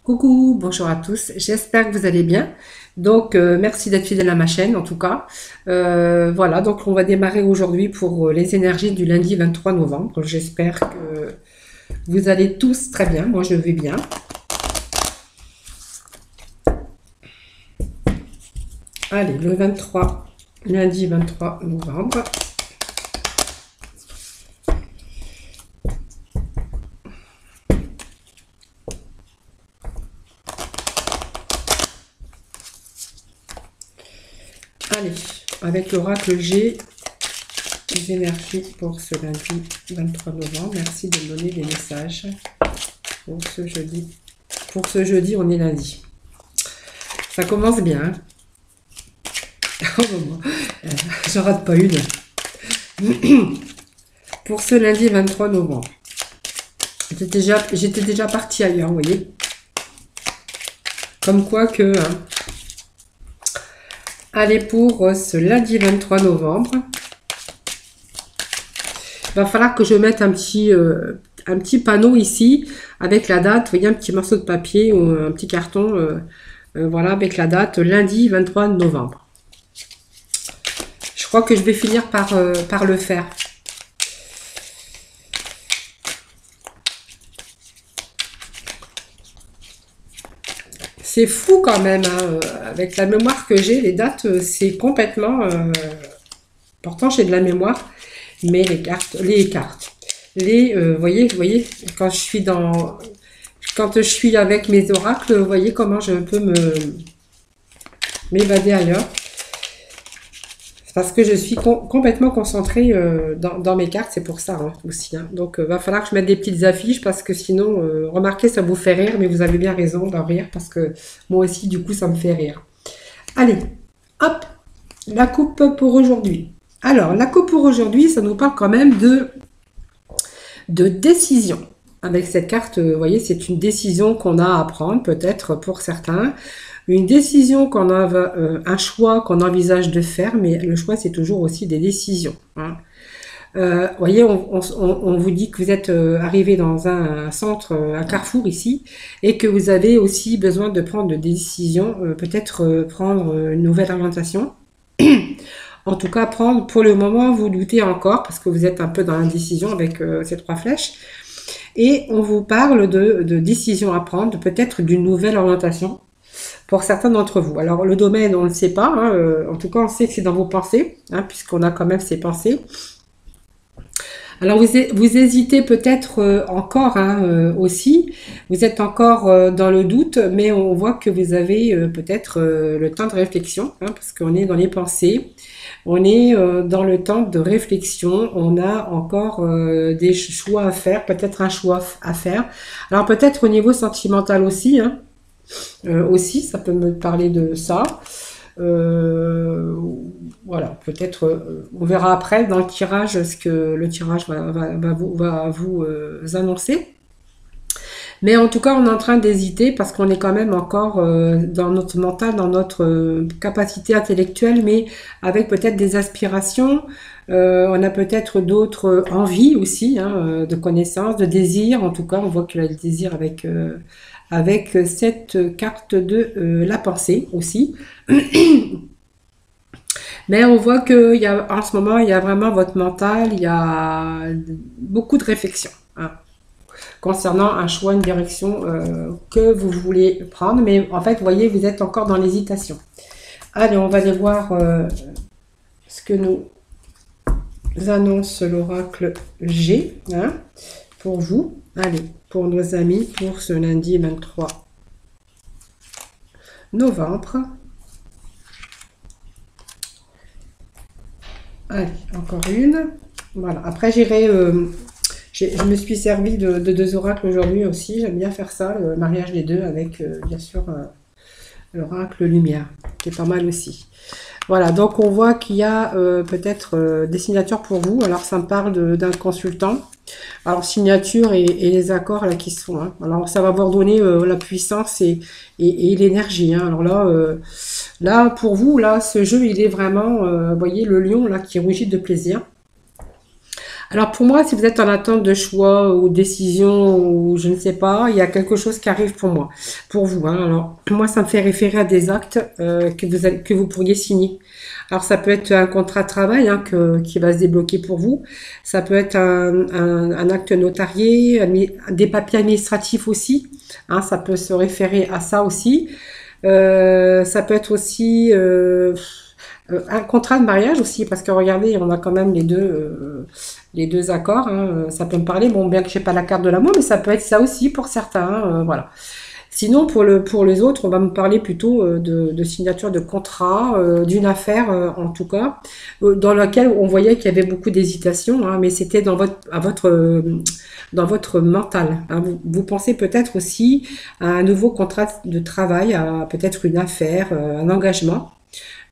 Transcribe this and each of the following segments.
Coucou, bonjour à tous, j'espère que vous allez bien. Donc, merci d'être fidèle à ma chaîne en tout cas. Voilà, donc on va démarrer aujourd'hui pour les énergies du lundi 23 novembre. J'espère que vous allez tous très bien, moi je vais bien. Allez, le 23, lundi 23 novembre. Allez, avec l'oracle G, les énergies pour ce lundi 23 novembre. Merci de me donner des messages pour ce jeudi. Pour ce jeudi, on est lundi. Ça commence bien. Hein. Oh, bon, j'en rate pas une. Pour ce lundi 23 novembre. J'étais déjà partie ailleurs, vous voyez. Comme quoi que... Hein. Allez, pour ce lundi 23 novembre, il va falloir que je mette un petit panneau ici avec la date. Vous voyez, un petit morceau de papier ou un petit carton, voilà, avec la date lundi 23 novembre. Je crois que je vais finir par le faire. C'est fou quand même, hein, avec la mémoire que j'ai, les dates, c'est complètement... pourtant, j'ai de la mémoire, mais voyez, quand je suis avec mes oracles, vous voyez comment je peux m'évader ailleurs. Parce que je suis complètement concentrée dans mes cartes, c'est pour ça hein, aussi. Hein. Donc, va falloir que je mette des petites affiches parce que sinon, remarquez, ça vous fait rire, mais vous avez bien raison d'en rire parce que moi aussi, du coup, ça me fait rire. Allez, hop, la coupe pour aujourd'hui. Alors, la coupe pour aujourd'hui, ça nous parle quand même de décision. Avec cette carte, vous voyez, c'est une décision qu'on a à prendre, peut-être pour certains. Une décision qu'on a, un choix qu'on envisage de faire, mais le choix, c'est toujours aussi des décisions. Hein. Voyez, on vous dit que vous êtes arrivé dans un centre, un carrefour ici, et que vous avez aussi besoin de prendre des décisions, peut-être prendre une nouvelle orientation. En tout cas, prendre, pour le moment, vous doutez encore, parce que vous êtes un peu dans l'indécision avec ces trois flèches. Et on vous parle de décisions à prendre, peut-être d'une nouvelle orientation pour certains d'entre vous. Alors, le domaine, on ne le sait pas. Hein, en tout cas, on sait que c'est dans vos pensées, hein, puisqu'on a quand même ces pensées. Alors, vous hésitez peut-être encore hein, aussi. Vous êtes encore dans le doute, mais on voit que vous avez peut-être le temps de réflexion, hein, parce qu'on est dans les pensées. On est dans le temps de réflexion. On a encore des choix à faire, peut-être un choix à faire. Alors, peut-être au niveau sentimental aussi, hein, aussi, ça peut me parler de ça. Voilà, peut-être, on verra après dans le tirage ce que le tirage va vous annoncer. Mais en tout cas, on est en train d'hésiter parce qu'on est quand même encore dans notre mental, dans notre capacité intellectuelle, mais avec peut-être des aspirations. On a peut-être d'autres envies aussi, hein, de connaissances, de désirs. En tout cas, on voit qu'il a le désir avec cette carte de la pensée aussi. Mais on voit que en ce moment, il y a vraiment votre mental, il y a beaucoup de réflexion hein, concernant un choix, une direction que vous voulez prendre. Mais en fait, vous voyez, vous êtes encore dans l'hésitation. Allez, on va aller voir ce que nous annonce l'oracle G hein, pour vous. Allez, pour nos amis, pour ce lundi 23 novembre. Allez, encore une. Voilà. Après, je me suis servi de deux oracles aujourd'hui aussi. J'aime bien faire ça, le mariage des deux avec, bien sûr, l'oracle lumière, qui est pas mal aussi. Voilà, donc on voit qu'il y a peut-être des signatures pour vous. Alors, ça me parle d'un consultant. Alors, signature et les accords là qui se font. Hein. Alors, ça va vous redonner la puissance et l'énergie. Hein. Alors là, pour vous, là, ce jeu, il est vraiment, vous voyez, le lion là qui rugit de plaisir. Alors pour moi, si vous êtes en attente de choix ou décision ou je ne sais pas, il y a quelque chose qui arrive pour moi, pour vous, hein. Alors moi, ça me fait référer à des actes que vous pourriez signer. Alors ça peut être un contrat de travail hein, qui va se débloquer pour vous. Ça peut être un acte notarié, des papiers administratifs aussi. Hein, ça peut se référer à ça aussi. Ça peut être aussi un contrat de mariage aussi, parce que regardez, on a quand même les deux accords. Hein, ça peut me parler, bon, bien que je n'ai pas la carte de l'amour, mais ça peut être ça aussi pour certains. Hein, voilà. Sinon, pour les autres, on va me parler plutôt de signature de contrat, d'une affaire en tout cas, dans laquelle on voyait qu'il y avait beaucoup d'hésitation, hein, mais c'était dans votre mental. Hein. Vous pensez peut-être aussi à un nouveau contrat de travail, à peut-être une affaire, un engagement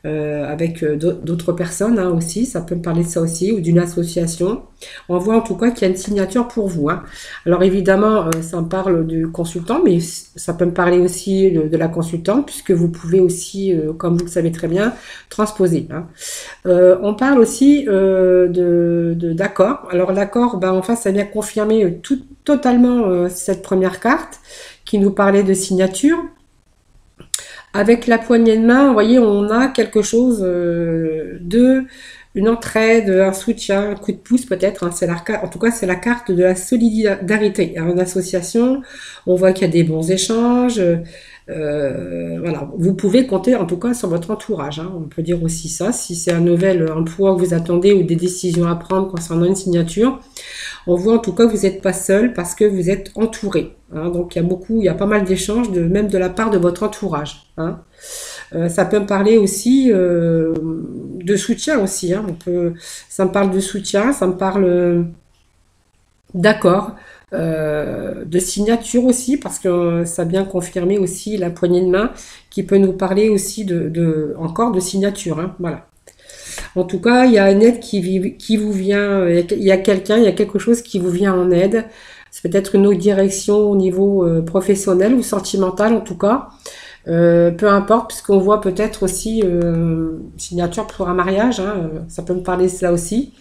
avec d'autres personnes hein, aussi, ça peut me parler de ça aussi, ou d'une association. On voit en tout cas qu'il y a une signature pour vous. Hein. Alors évidemment, ça me parle du consultant, mais ça peut me parler aussi de la consultante, puisque vous pouvez aussi, comme vous le savez très bien, transposer. Hein. On parle aussi d'accord. Alors l'accord, ben, enfin, ça vient confirmer totalement cette première carte qui nous parlait de signature. Avec la poignée de main, vous voyez, on a quelque chose une entraide, un soutien, un coup de pouce peut-être. Hein, en tout cas, c'est la carte de la solidarité. Hein, une association, on voit qu'il y a des bons échanges. Voilà, vous pouvez compter en tout cas sur votre entourage. Hein, on peut dire aussi ça. Si c'est un nouvel emploi que vous attendez ou des décisions à prendre concernant une signature, on voit en tout cas que vous n'êtes pas seul parce que vous êtes entouré. Hein, donc il y a pas mal d'échanges, même de la part de votre entourage. Hein. Ça peut me parler aussi de soutien aussi. Hein, ça me parle de soutien, ça me parle d'accord, de signature aussi parce que ça a bien confirmé aussi la poignée de main qui peut nous parler aussi encore de signature. Hein, voilà. En tout cas, il y a une aide qui vous vient, il y a quelqu'un, il y a quelque chose qui vous vient en aide. C'est peut-être une autre direction au niveau professionnel ou sentimental en tout cas. Peu importe, puisqu'on voit peut-être aussi signature pour un mariage, hein, ça peut me parler de ça aussi.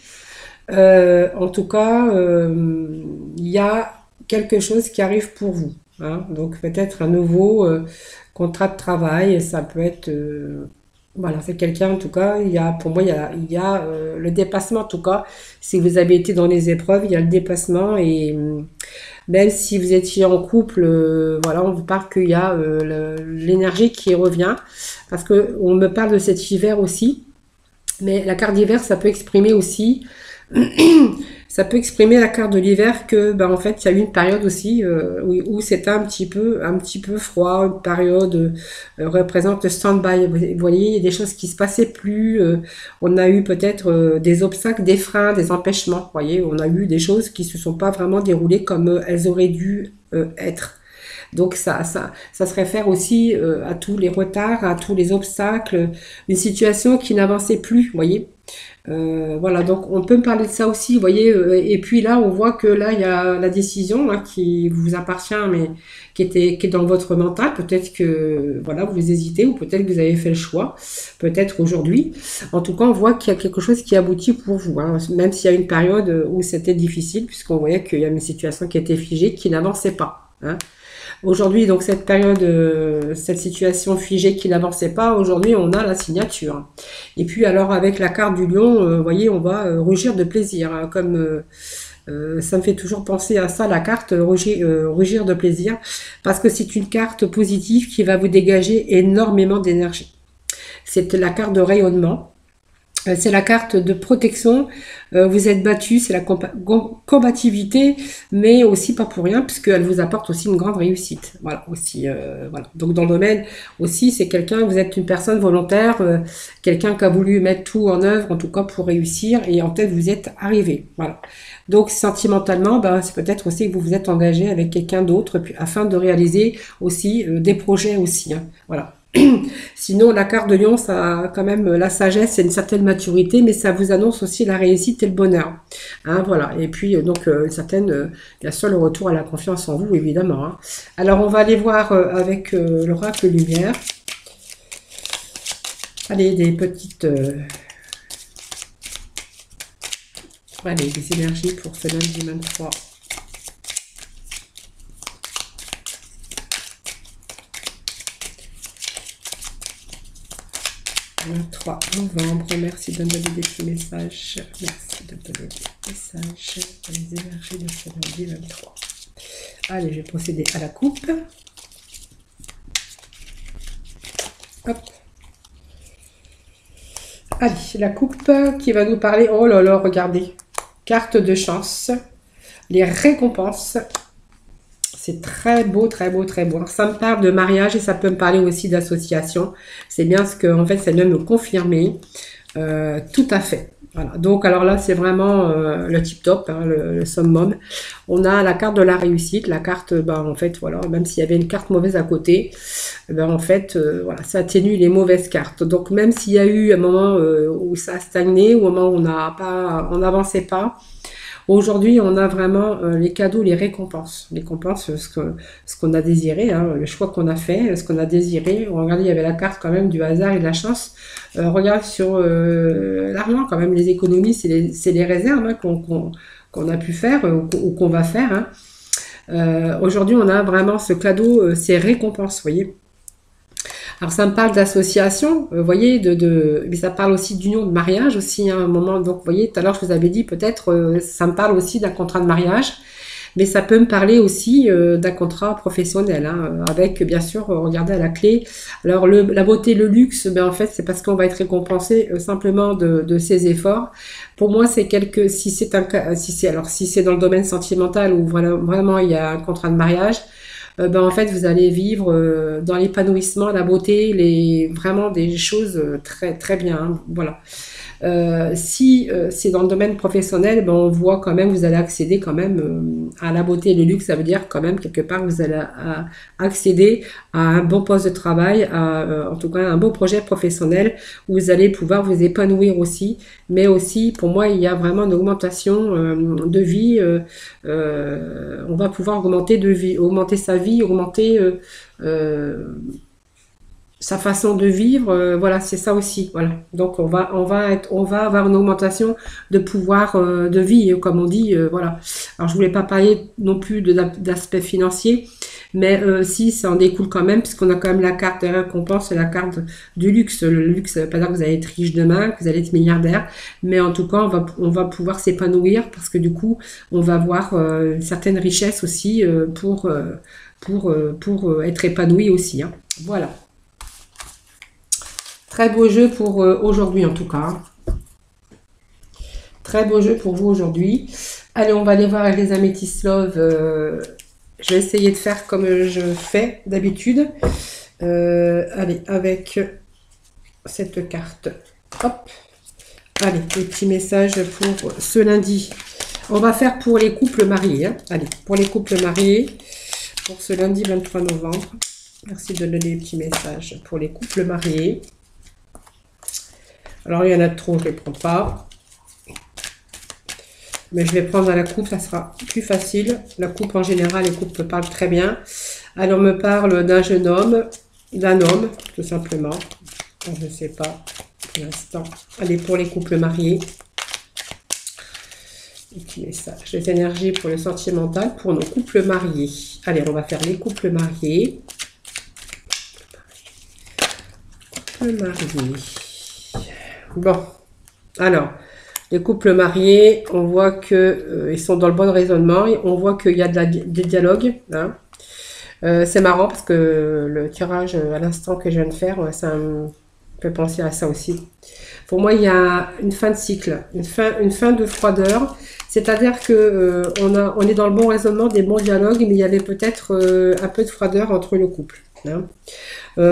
En tout cas, il y a quelque chose qui arrive pour vous. Hein, donc peut-être un nouveau contrat de travail, ça peut être voilà, c'est quelqu'un en tout cas, pour moi il y a le dépassement en tout cas, si vous avez été dans les épreuves, il y a le dépassement et même si vous étiez en couple, voilà, on vous parle qu'il y a l'énergie qui revient parce que on me parle de cet hiver aussi, mais la carte d'hiver ça peut exprimer aussi ça peut exprimer la carte de l'hiver que ben en fait il y a eu une période aussi où c'était un petit peu froid, une période représente le stand-by. Vous voyez, il y a des choses qui se passaient plus, on a eu peut-être des obstacles, des freins, des empêchements. Vous voyez, on a eu des choses qui se sont pas vraiment déroulées comme elles auraient dû être. Donc ça se réfère aussi à tous les retards, à tous les obstacles, une situation qui n'avançait plus, vous voyez. Voilà, donc on peut me parler de ça aussi, vous voyez, et puis là on voit que là il y a la décision hein, qui vous appartient, mais qui est dans votre mental, peut-être que voilà vous hésitez ou peut-être que vous avez fait le choix, peut-être aujourd'hui. En tout cas, on voit qu'il y a quelque chose qui aboutit pour vous, hein, même s'il y a une période où c'était difficile, puisqu'on voyait qu'il y a une situation qui était figée, qui n'avançait pas. Hein. Aujourd'hui, donc cette période, cette situation figée qui n'avançait pas, aujourd'hui on a la signature. Et puis alors avec la carte du lion, vous voyez, on va rugir de plaisir. Hein, comme ça me fait toujours penser à ça, la carte rugir de plaisir, parce que c'est une carte positive qui va vous dégager énormément d'énergie. C'est la carte de rayonnement. C'est la carte de protection, vous êtes battu, c'est la combativité, mais aussi pas pour rien, puisqu'elle vous apporte aussi une grande réussite. Voilà, aussi, voilà. Donc dans le domaine aussi, c'est quelqu'un, vous êtes une personne volontaire, quelqu'un qui a voulu mettre tout en œuvre, en tout cas pour réussir, et en tête vous êtes arrivé. Voilà. Donc sentimentalement, ben, c'est peut-être aussi que vous vous êtes engagé avec quelqu'un d'autre, afin de réaliser aussi des projets aussi. Hein. Voilà. Sinon, la carte de Lion, ça a quand même la sagesse et une certaine maturité, mais ça vous annonce aussi la réussite et le bonheur. Hein, voilà. Et puis, donc, bien sûr, le retour à la confiance en vous, évidemment. Hein. Alors, on va aller voir avec l'oracle lumière. Allez, des petites... Allez, les énergies pour ce lundi 23. 23 novembre. Merci de me donner des petits messages. Merci de me donner des messages pour les énergies de ce lundi 23. Allez, je vais procéder à la coupe. Hop. Allez, la coupe qui va nous parler. Oh là là, regardez. Carte de chance. Les récompenses. C'est très beau, très beau, très beau. Alors, ça me parle de mariage et ça peut me parler aussi d'association. C'est bien ce que, en fait, ça vient me confirmer. Tout à fait. Voilà. Donc, alors là, c'est vraiment le tip top, hein, le summum. On a la carte de la réussite. La carte, en fait, voilà, même s'il y avait une carte mauvaise à côté, en fait, voilà, ça atténue les mauvaises cartes. Donc, même s'il y a eu un moment où ça a stagné, ou un moment où on n'avançait pas, aujourd'hui, on a vraiment les cadeaux, les récompenses. Les récompenses, ce qu'on a désiré, hein, le choix qu'on a fait, ce qu'on a désiré. Regardez, il y avait la carte quand même du hasard et de la chance. Regarde sur l'argent, quand même, les économies, c'est les réserves, hein, qu'on a pu faire ou qu'on va faire. Hein. Aujourd'hui, on a vraiment ce cadeau, ces récompenses, vous voyez. Alors ça me parle d'association, vous voyez, mais ça parle aussi d'union, de mariage aussi, hein, à un moment. Donc vous voyez, tout à l'heure je vous avais dit peut-être, ça me parle aussi d'un contrat de mariage, mais ça peut me parler aussi d'un contrat professionnel, hein, avec bien sûr, regardez à la clé. Alors la beauté, le luxe, en fait c'est parce qu'on va être récompensé simplement de ses efforts. Pour moi c'est si c'est dans le domaine sentimental où vraiment il y a un contrat de mariage. En fait, vous allez vivre dans l'épanouissement, la beauté, vraiment des choses très très bien. Hein, voilà. Si c'est dans le domaine professionnel, on voit quand même, vous allez accéder quand même à la beauté et le luxe. Ça veut dire quand même quelque part, vous allez accéder à un bon poste de travail, en tout cas un beau projet professionnel où vous allez pouvoir vous épanouir aussi. Mais aussi, pour moi, il y a vraiment une augmentation de vie. On va pouvoir augmenter sa vie, augmenter sa façon de vivre, voilà, c'est ça aussi, voilà. Donc on va avoir une augmentation de pouvoir de vie, comme on dit, voilà. Alors je voulais pas parler non plus d'aspect financier, mais si ça en découle quand même, puisqu'on a quand même la carte des récompenses et la carte du luxe. Le luxe, ça veut pas dire que vous allez être riche demain, que vous allez être milliardaire, mais en tout cas on va pouvoir s'épanouir parce que du coup on va avoir une certaine richesse aussi pour être épanoui aussi, hein. Voilà. Très beau jeu pour aujourd'hui en tout cas. Très beau jeu pour vous aujourd'hui. Allez, on va aller voir avec les Amethyst Love. Je vais essayer de faire comme je fais d'habitude. Allez, avec cette carte. Hop. Allez, les petits messages pour ce lundi. On va faire pour les couples mariés. Hein. Allez, pour les couples mariés. Pour ce lundi 23 novembre. Merci de donner les petits messages pour les couples mariés. Alors, il y en a trop, je ne les prends pas. Mais je vais prendre à la coupe, ça sera plus facile. La coupe, en général, les coupes me parlent très bien. Alors, on me parle d'un jeune homme, d'un homme, tout simplement. Je ne sais pas pour l'instant. Allez, pour les couples mariés. Et puis, message. Les énergies pour le sentimental, pour nos couples mariés. Allez, on va faire les couples mariés. Couples mariés. Bon, alors, les couples mariés, on voit que ils sont dans le bon raisonnement, on voit qu'il y a des dialogues. Hein. C'est marrant parce que le tirage à l'instant que je viens de faire, ça me fait penser à ça aussi. Pour moi, il y a une fin de cycle, une fin de froideur. C'est-à-dire que on est dans le bon raisonnement, des bons dialogues, mais il y avait peut-être un peu de froideur entre le couple. Hein.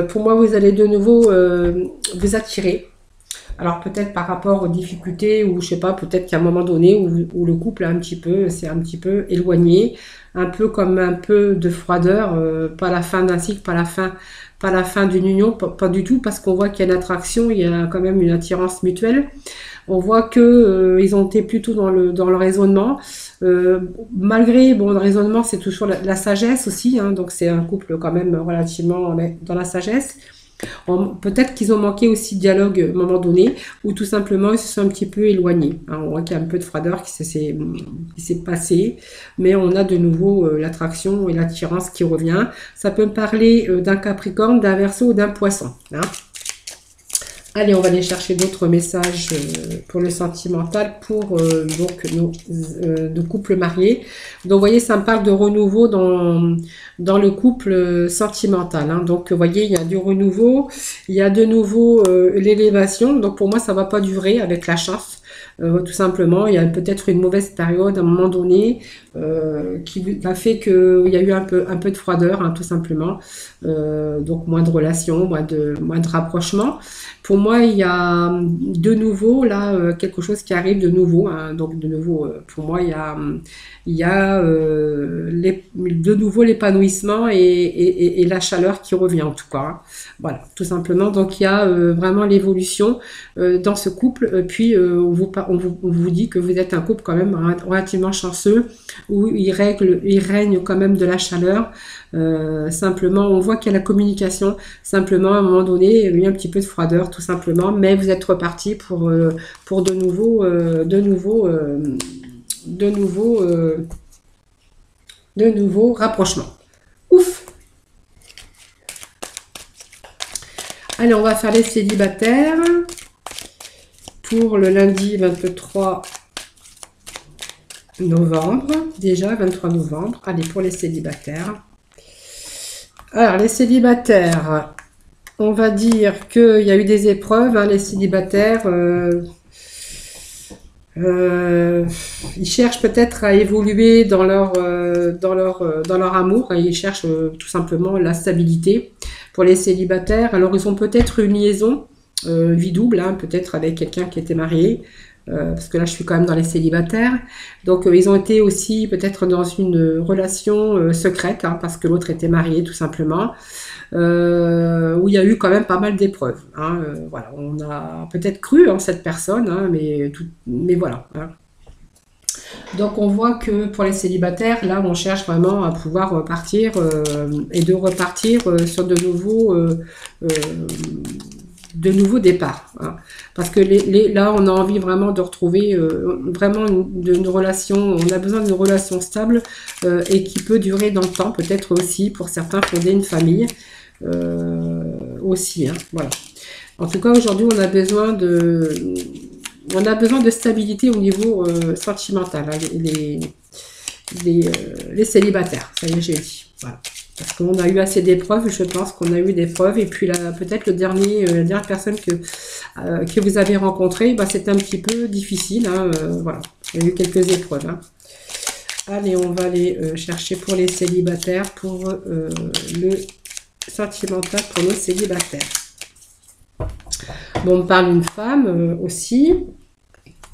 Pour moi, vous allez de nouveau vous attirer. Alors peut-être par rapport aux difficultés ou je sais pas, peut-être qu'à un moment donné où le couple s'est un petit peu éloigné, un peu comme un peu de froideur, pas la fin d'un cycle, pas la fin d'une union, pas du tout, parce qu'on voit qu'il y a une attraction, il y a quand même une attirance mutuelle. On voit que ils ont été plutôt dans le raisonnement. Malgré, bon, le raisonnement, c'est toujours la sagesse aussi, hein, donc c'est un couple quand même relativement dans la sagesse. Peut-être qu'ils ont manqué aussi de dialogue à un moment donné, ou tout simplement ils se sont un petit peu éloignés. Hein. On voit qu'il y a un peu de froideur qui s'est passé, mais on a de nouveau l'attraction et l'attirance qui revient. Ça peut me parler d'un Capricorne, d'un Verseau ou d'un Poisson. Hein. Allez, on va aller chercher d'autres messages pour le sentimental pour donc nos couples mariés. Donc, vous voyez, ça me parle de renouveau dans le couple sentimental. Hein. Donc, vous voyez, il y a du renouveau, il y a de nouveau l'élévation. Donc, pour moi, ça va pas durer avec la chance. Tout simplement, il y a peut-être une mauvaise période à un moment donné qui a fait qu'il y a eu un peu de froideur, hein, tout simplement. Donc moins de relations, moins de rapprochement. Pour moi, il y a de nouveau là quelque chose qui arrive de nouveau. Hein, donc de nouveau, pour moi, il y a de nouveau l'épanouissement et la chaleur qui revient en tout cas. Hein. Voilà, tout simplement. Donc il y a vraiment l'évolution dans ce couple. Puis on vous dit que vous êtes un couple quand même relativement chanceux où il règne quand même de la chaleur. Simplement, on voit qu'il y a la communication. Simplement, à un moment donné, il y a eu un petit peu de froideur, tout simplement. Mais vous êtes reparti pour de nouveaux rapprochements. Ouf! Allez, on va faire les célibataires pour le lundi 23 novembre. Déjà, 23 novembre. Allez, pour les célibataires. Alors, les célibataires, on va dire qu'il y a eu des épreuves. Hein, les célibataires, ils cherchent peut-être à évoluer dans leur amour. Hein, ils cherchent tout simplement la stabilité pour les célibataires. Alors, ils ont peut-être une liaison vie double, hein, peut-être avec quelqu'un qui était marié. Parce que là je suis quand même dans les célibataires, donc ils ont été aussi peut-être dans une relation secrète, hein, parce que l'autre était marié tout simplement, où il y a eu quand même pas mal d'épreuves, hein, voilà, on a peut-être cru en cette personne, hein, mais voilà, hein. Donc on voit que pour les célibataires, là on cherche vraiment à pouvoir repartir et de repartir sur de nouveaux départs. Hein. Parce que là, on a envie vraiment de retrouver vraiment une relation, on a besoin d'une relation stable et qui peut durer dans le temps, peut-être aussi pour certains fonder une famille aussi. Hein, voilà. En tout cas, aujourd'hui, on a besoin de stabilité au niveau sentimental, hein, les célibataires, ça y est, j'ai dit. Voilà. Parce qu'on a eu assez d'épreuves, je pense qu'on a eu des preuves. Et puis peut-être la dernière personne que vous avez rencontrée, bah, c'était un petit peu difficile. Hein, voilà, il y a eu quelques épreuves. Hein. Allez, on va aller chercher pour les célibataires, pour le sentimental pour nos célibataires. Bon, on me parle d'une femme aussi.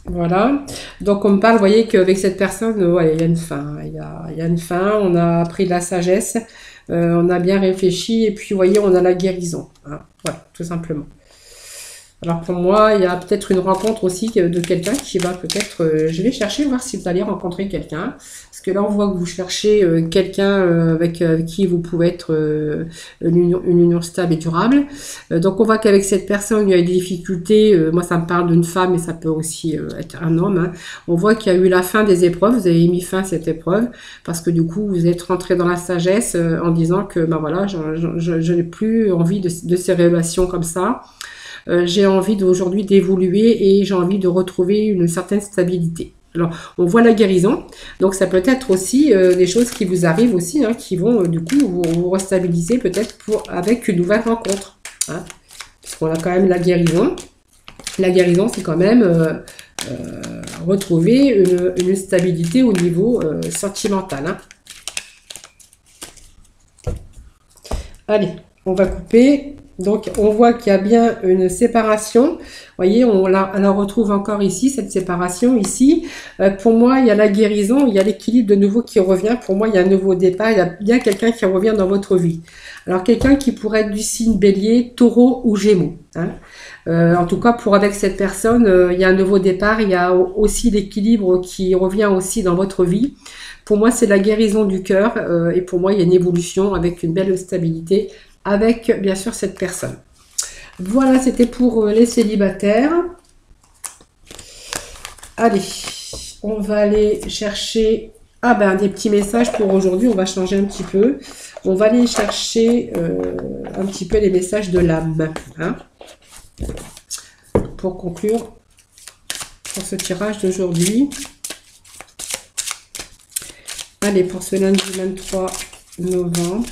Voilà, donc on me parle, vous voyez qu'avec cette personne, ouais, il y a une fin, il y a une fin, on a pris de la sagesse, on a bien réfléchi, et puis vous voyez, on a la guérison, hein, voilà, tout simplement. Alors pour moi, il y a peut-être une rencontre aussi de quelqu'un qui va peut-être, je vais chercher, voir si vous allez rencontrer quelqu'un, parce que là on voit que vous cherchez quelqu'un avec qui vous pouvez être une union stable et durable. Donc on voit qu'avec cette personne, il y a eu des difficultés, moi ça me parle d'une femme, mais ça peut aussi être un homme. Hein. On voit qu'il y a eu la fin des épreuves, vous avez mis fin à cette épreuve, parce que du coup vous êtes rentré dans la sagesse en disant que ben voilà, je n'ai plus envie de ces relations comme ça. J'ai envie aujourd'hui d'évoluer et j'ai envie de retrouver une certaine stabilité. Alors, on voit la guérison, donc ça peut être aussi des choses qui vous arrivent aussi, hein, qui vont du coup vous restabiliser peut-être avec une nouvelle rencontre. Hein, parce qu'on a quand même la guérison. La guérison, c'est quand même retrouver une stabilité au niveau sentimental. Hein. Allez, on va couper. Donc, on voit qu'il y a bien une séparation. Vous voyez, on la retrouve encore ici, cette séparation ici. Pour moi, il y a la guérison, il y a l'équilibre de nouveau qui revient. Pour moi, il y a un nouveau départ, il y a bien quelqu'un qui revient dans votre vie. Alors, quelqu'un qui pourrait être du signe Bélier, Taureau ou Gémeaux. Hein. En tout cas, avec cette personne, il y a un nouveau départ. Il y a aussi l'équilibre qui revient aussi dans votre vie. Pour moi, c'est la guérison du cœur. Et pour moi, il y a une évolution avec une belle stabilité. Avec bien sûr cette personne. Voilà, c'était pour les célibataires. Allez, on va aller chercher des petits messages pour aujourd'hui. On va changer un petit peu. On va aller chercher un petit peu les messages de l'âme. Hein, pour conclure pour ce tirage d'aujourd'hui. Allez, pour ce lundi 23 novembre.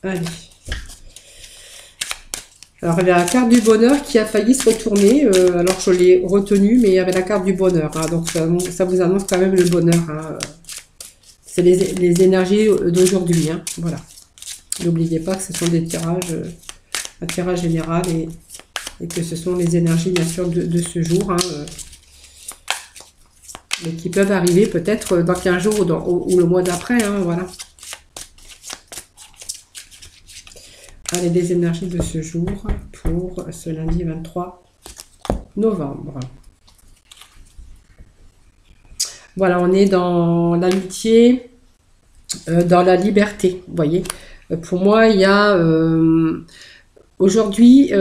Allez. Alors, il y a la carte du bonheur qui a failli se retourner. Alors, je l'ai retenue, mais il y avait la carte du bonheur. Hein, donc, ça vous annonce quand même le bonheur. Hein. C'est les énergies d'aujourd'hui. Hein, voilà. N'oubliez pas que ce sont des tirages, un tirage général et que ce sont les énergies, bien sûr, de ce jour. Hein, mais qui peuvent arriver peut-être dans 15 jours ou le mois d'après. Hein, voilà. Allez, des énergies de ce jour pour ce lundi 23 novembre. Voilà, on est dans l'amitié, dans la liberté, vous voyez. Pour moi, il y a aujourd'hui...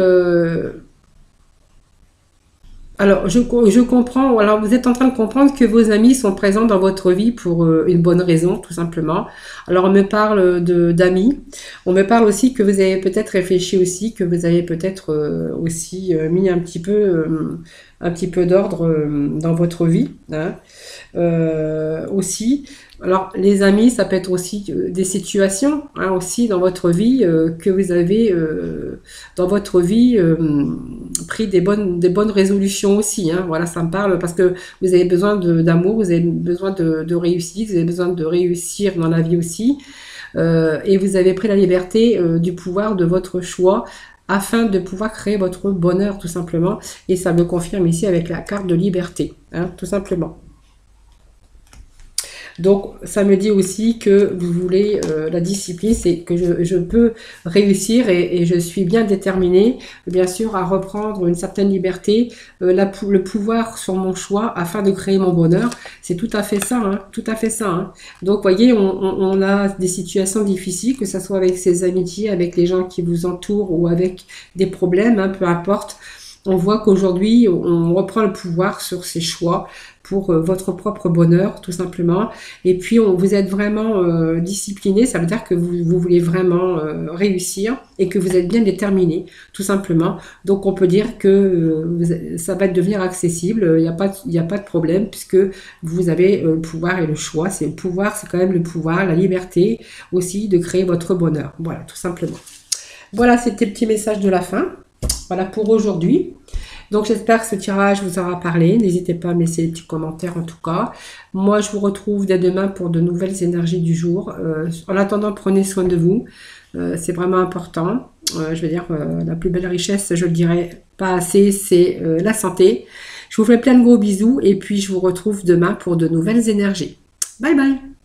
alors, je comprends, alors vous êtes en train de comprendre que vos amis sont présents dans votre vie pour une bonne raison, tout simplement. Alors, on me parle d'amis. On me parle aussi que vous avez peut-être réfléchi aussi, que vous avez peut-être aussi mis un petit peu d'ordre dans votre vie. Hein. Aussi. Alors, les amis, ça peut être aussi des situations, hein, aussi dans votre vie, que vous avez dans votre vie pris des bonnes résolutions aussi. Hein. Voilà, ça me parle parce que vous avez besoin d'amour, vous avez besoin de réussite, vous avez besoin de réussir dans la vie aussi. Et vous avez pris la liberté du pouvoir de votre choix afin de pouvoir créer votre bonheur, tout simplement. Et ça me confirme ici avec la carte de liberté, hein, tout simplement. Donc, ça me dit aussi que vous voulez la discipline, c'est que je peux réussir et je suis bien déterminée, bien sûr, à reprendre une certaine liberté, le pouvoir sur mon choix afin de créer mon bonheur. C'est tout à fait ça, hein, tout à fait ça. Hein. Donc, voyez, on a des situations difficiles, que ce soit avec ses amitiés, avec les gens qui vous entourent ou avec des problèmes, hein, peu importe. On voit qu'aujourd'hui, on reprend le pouvoir sur ses choix pour votre propre bonheur, tout simplement. Et puis, vous êtes vraiment discipliné, ça veut dire que vous voulez vraiment réussir et que vous êtes bien déterminé, tout simplement. Donc, on peut dire que ça va devenir accessible, il n'y a pas de problème puisque vous avez le pouvoir et le choix. C'est le pouvoir, c'est quand même le pouvoir, la liberté aussi de créer votre bonheur. Voilà, tout simplement. Voilà, c'était le petit message de la fin. Voilà pour aujourd'hui. Donc j'espère que ce tirage vous aura parlé. N'hésitez pas à me laisser des petits commentaires en tout cas. Moi je vous retrouve dès demain pour de nouvelles énergies du jour. En attendant, prenez soin de vous. C'est vraiment important. Je veux dire, la plus belle richesse, je le dirais pas assez, c'est la santé. Je vous fais plein de gros bisous et puis je vous retrouve demain pour de nouvelles énergies. Bye bye!